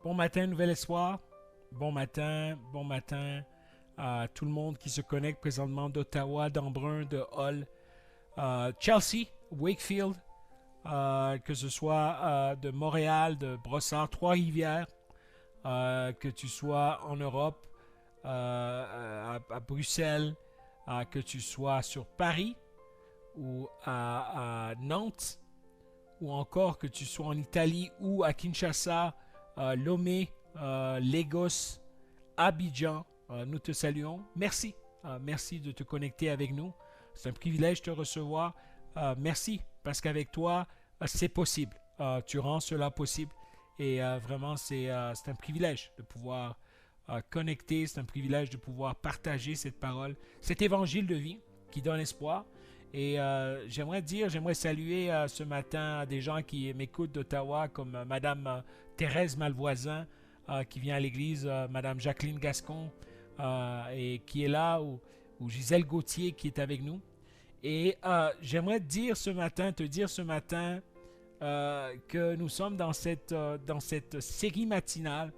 Bon matin, Nouvel Espoir. Bon matin à tout le monde qui se connecte présentement d'Ottawa, d'Embrun, de Hull, Chelsea, Wakefield, que ce soit de Montréal, de Brossard, Trois-Rivières, que tu sois en Europe, à Bruxelles, que tu sois sur Paris ou à Nantes, ou encore que tu sois en Italie ou à Kinshasa, Lomé, Lagos, Abidjan, nous te saluons. Merci. Merci de te connecter avec nous. C'est un privilège de te recevoir. Merci, parce qu'avec toi, c'est possible. Tu rends cela possible. Et vraiment, c'est un privilège de pouvoir connecter. C'est un privilège de pouvoir partager cette parole, cet évangile de vie qui donne espoir. Et j'aimerais saluer ce matin des gens qui m'écoutent d'Ottawa, comme Madame Thérèse Malvoisin, qui vient à l'église, Madame Jacqueline Gascon, et qui est là, ou Gisèle Gauthier qui est avec nous. Et j'aimerais te dire ce matin que nous sommes dans cette série matinale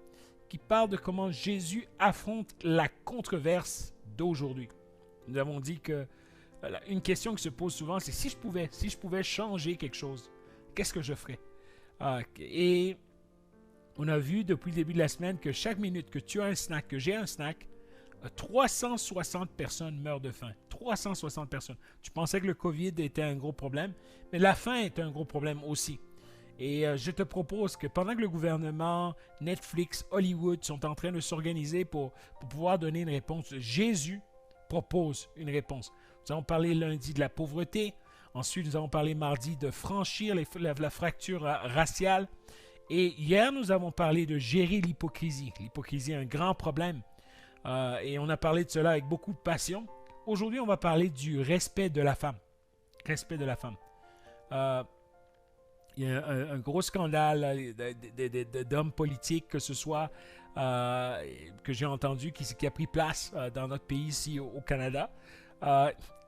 qui parle de comment Jésus affronte la controverse d'aujourd'hui. Nous avons dit que une question qui se pose souvent, c'est si je pouvais changer quelque chose, qu'est-ce que je ferais? Et on a vu depuis le début de la semaine que chaque minute que tu as un snack, que j'ai un snack, 360 personnes meurent de faim. 360 personnes. Tu pensais que le COVID était un gros problème, mais la faim est un gros problème aussi. Et je te propose que pendant que le gouvernement, Netflix, Hollywood sont en train de s'organiser pour pouvoir donner une réponse, Jésus propose une réponse. Nous avons parlé lundi de la pauvreté. Ensuite, nous avons parlé mardi de franchir la fracture raciale. Et hier, nous avons parlé de gérer l'hypocrisie. L'hypocrisie est un grand problème. Et on a parlé de cela avec beaucoup de passion. Aujourd'hui, on va parler du respect de la femme. Respect de la femme. Il y a un gros scandale d'hommes politiques, que ce soit que j'ai entendu, qui a pris place dans notre pays ici au Canada.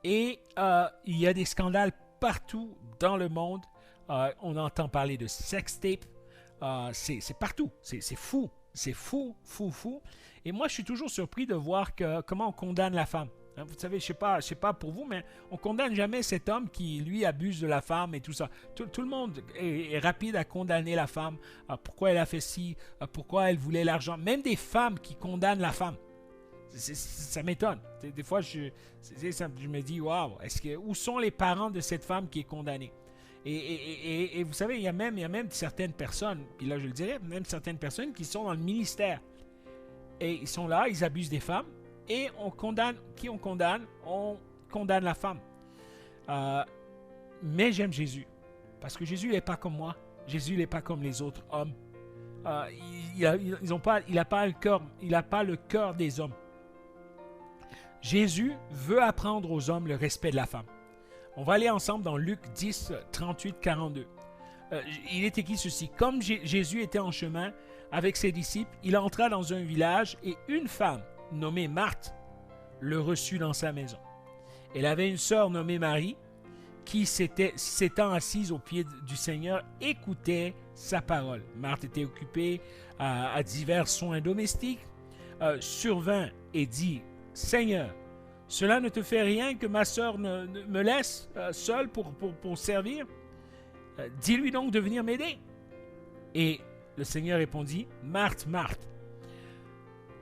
Il y a des scandales partout dans le monde. On entend parler de sex tape. C'est partout. C'est fou. C'est fou. Et moi, je suis toujours surpris de voir comment on condamne la femme. Vous savez, je sais pas pour vous, mais on condamne jamais cet homme qui, lui, abuse de la femme et tout ça. Tout le monde est rapide à condamner la femme. Pourquoi elle a fait ci, pourquoi elle voulait l'argent. Même des femmes qui condamnent la femme. Ça m'étonne. Des fois, je me dis, waouh, où sont les parents de cette femme qui est condamnée? Et vous savez, il y a même certaines personnes, puis là je le dirais, même certaines personnes qui sont dans le ministère. Et ils sont là, ils abusent des femmes, et on condamne la femme. Mais j'aime Jésus, parce que Jésus n'est pas comme moi. Jésus n'est pas comme les autres hommes. Il n'a pas le cœur des hommes. Jésus veut apprendre aux hommes le respect de la femme. On va aller ensemble dans Luc 10, 38, 42. Il est écrit ceci. Comme Jésus était en chemin avec ses disciples, il entra dans un village et une femme nommée Marthe le reçut dans sa maison. Elle avait une sœur nommée Marie qui, s'étant assise aux pieds du Seigneur, écoutait sa parole. Marthe était occupée à divers soins domestiques, survint et dit, « Seigneur, cela ne te fait rien que ma sœur me laisse seule pour servir? Dis-lui donc de venir m'aider. » Et le Seigneur répondit, « Marthe, Marthe,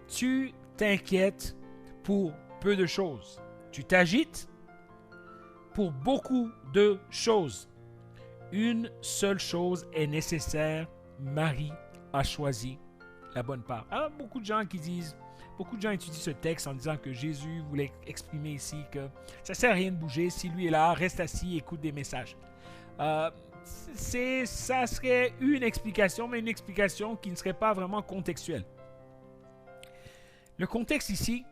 tu t'inquiètes pour peu de choses. Tu t'agites pour beaucoup de choses. Une seule chose est nécessaire. Marie a choisi la bonne part. » Alors, beaucoup de gens étudient ce texte en disant que Jésus voulait exprimer ici que ça ne sert à rien de bouger. Si lui est là, reste assis, écoute des messages. Ça serait une explication, mais une explication qui ne serait pas vraiment contextuelle. Le contexte ici,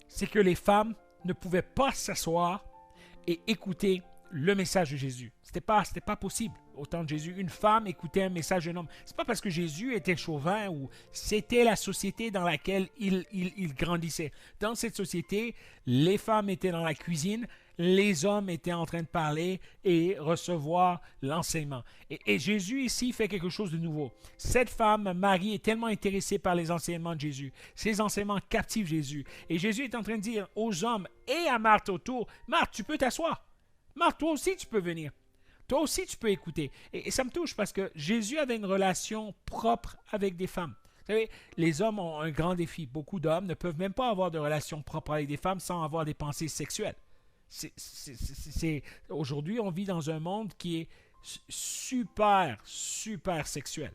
c'est que les femmes ne pouvaient pas s'asseoir et écouter le message de Jésus. C'était pas possible. Au temps de Jésus, une femme écoutait un message d'un homme. C'est pas parce que Jésus était chauvin ou c'était la société dans laquelle il grandissait. Dans cette société, les femmes étaient dans la cuisine, les hommes étaient en train de parler et recevoir l'enseignement. Et Jésus ici fait quelque chose de nouveau. Cette femme, Marie, est tellement intéressée par les enseignements de Jésus. Ces enseignements captivent Jésus. Et Jésus est en train de dire aux hommes et à Marthe autour, Marthe, tu peux t'asseoir. Marthe, toi aussi, tu peux venir. Toi aussi, tu peux écouter. Et ça me touche parce que Jésus avait une relation propre avec des femmes. Vous savez, les hommes ont un grand défi. Beaucoup d'hommes ne peuvent même pas avoir de relation propre avec des femmes sans avoir des pensées sexuelles. Aujourd'hui, on vit dans un monde qui est super, super sexuel.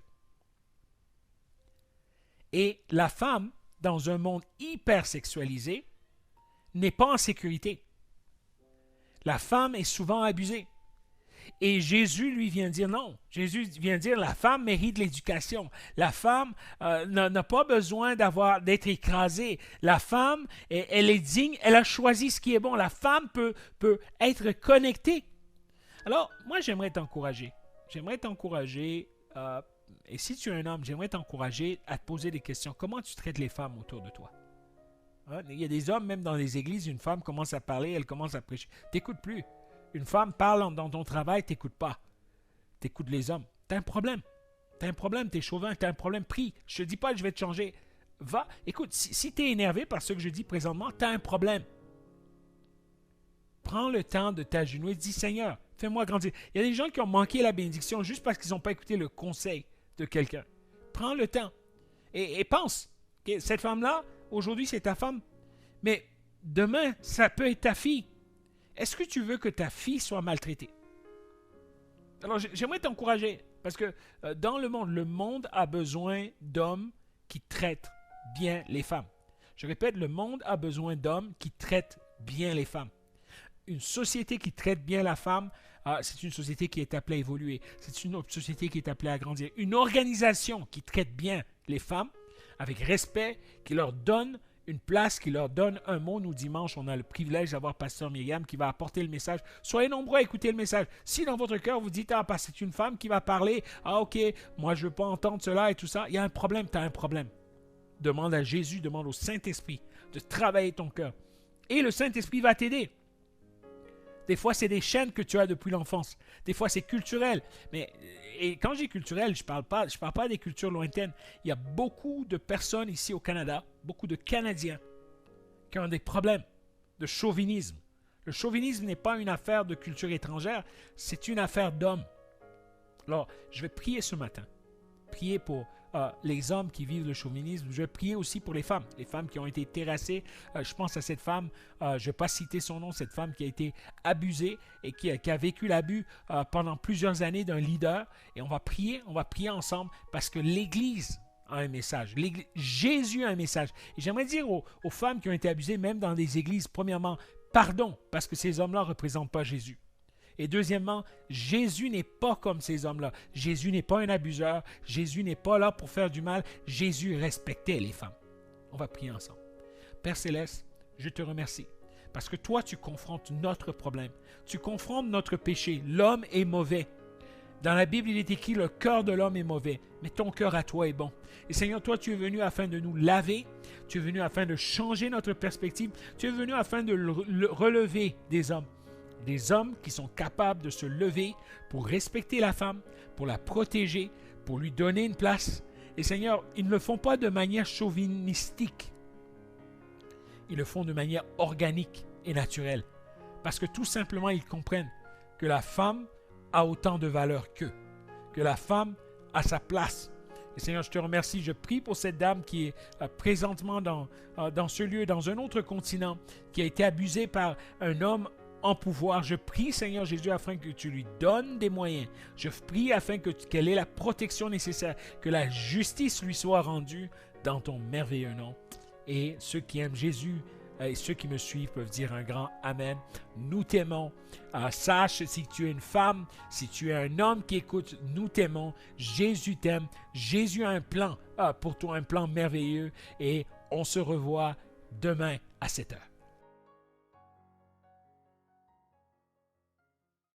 Et la femme, dans un monde hyper sexualisé, n'est pas en sécurité. La femme est souvent abusée. Et Jésus lui vient dire non. Jésus vient dire la femme mérite l'éducation. La femme n'a pas besoin d'être écrasée. La femme, elle est digne, elle a choisi ce qui est bon. La femme peut être connectée. Alors, moi, j'aimerais t'encourager. Et si tu es un homme, j'aimerais t'encourager à te poser des questions. Comment tu traites les femmes autour de toi? Hein? Il y a des hommes, même dans les églises, une femme commence à parler, elle commence à prêcher. T'écoutes plus. Une femme parle dans ton travail, t'écoutes pas. T'écoutes les hommes. T'as un problème. T'es chauvin, t'as un problème. Prie. Je te dis pas, je vais te changer. Va. Écoute, si t'es énervé par ce que je dis présentement, t'as un problème. Prends le temps de t'agenouiller et dis, Seigneur, fais-moi grandir. Il y a des gens qui ont manqué la bénédiction juste parce qu'ils n'ont pas écouté le conseil de quelqu'un. Prends le temps. Et pense. Okay, cette femme-là, aujourd'hui, c'est ta femme. Mais demain, ça peut être ta fille. Est-ce que tu veux que ta fille soit maltraitée? Alors, j'aimerais t'encourager, parce que dans le monde a besoin d'hommes qui traitent bien les femmes. Je répète, le monde a besoin d'hommes qui traitent bien les femmes. Une société qui traite bien la femme, c'est une société qui est appelée à évoluer. C'est une société qui est appelée à grandir. Une organisation qui traite bien les femmes, avec respect, qui leur donne une place, qui leur donne un mot. Nous, dimanche, on a le privilège d'avoir Pasteur Myriam qui va apporter le message. Soyez nombreux à écouter le message. Si dans votre cœur, vous dites, c'est une femme qui va parler, ok, moi, je ne veux pas entendre cela et tout ça, il y a un problème, tu as un problème. Demande à Jésus, demande au Saint-Esprit de travailler ton cœur. Et le Saint-Esprit va t'aider. Des fois, c'est des chaînes que tu as depuis l'enfance. Des fois, c'est culturel. Et quand j'ai culturel, je ne parle pas des cultures lointaines. Il y a beaucoup de personnes ici au Canada, beaucoup de Canadiens, qui ont des problèmes de chauvinisme. Le chauvinisme n'est pas une affaire de culture étrangère, c'est une affaire d'hommes. Alors, je vais prier ce matin. Prier pour les hommes qui vivent le chauvinisme. Je vais prier aussi pour les femmes qui ont été terrassées. Je pense à cette femme, je ne vais pas citer son nom, cette femme qui a été abusée et qui a vécu l'abus pendant plusieurs années d'un leader. Et on va prier ensemble parce que l'Église a un message. Jésus a un message. Et j'aimerais dire aux femmes qui ont été abusées, même dans des églises, premièrement, pardon, parce que ces hommes-là ne représentent pas Jésus. Et deuxièmement, Jésus n'est pas comme ces hommes-là. Jésus n'est pas un abuseur. Jésus n'est pas là pour faire du mal. Jésus respectait les femmes. On va prier ensemble. Père Céleste, je te remercie parce que toi, tu confrontes notre problème. Tu confrontes notre péché. L'homme est mauvais. Dans la Bible, il est écrit, le cœur de l'homme est mauvais, mais ton cœur à toi est bon. Et Seigneur, toi, tu es venu afin de nous laver. Tu es venu afin de changer notre perspective. Tu es venu afin de relever des hommes. Des hommes qui sont capables de se lever pour respecter la femme, pour la protéger, pour lui donner une place. Et Seigneur, ils ne le font pas de manière chauvinistique. Ils le font de manière organique et naturelle. Parce que tout simplement, ils comprennent que la femme a autant de valeur qu'eux. Que la femme a sa place. Et Seigneur, je te remercie. Je prie pour cette dame qui est présentement dans ce lieu, dans un autre continent, qui a été abusée par un homme en pouvoir. Je prie, Seigneur Jésus, afin que tu lui donnes des moyens. Je prie afin qu'elle ait la protection nécessaire, que la justice lui soit rendue dans ton merveilleux nom. Et ceux qui aiment Jésus et ceux qui me suivent peuvent dire un grand Amen. Nous t'aimons. Sache, si tu es une femme, si tu es un homme qui écoute, nous t'aimons. Jésus t'aime. Jésus a un plan pour toi, un plan merveilleux. Et on se revoit demain à 7h.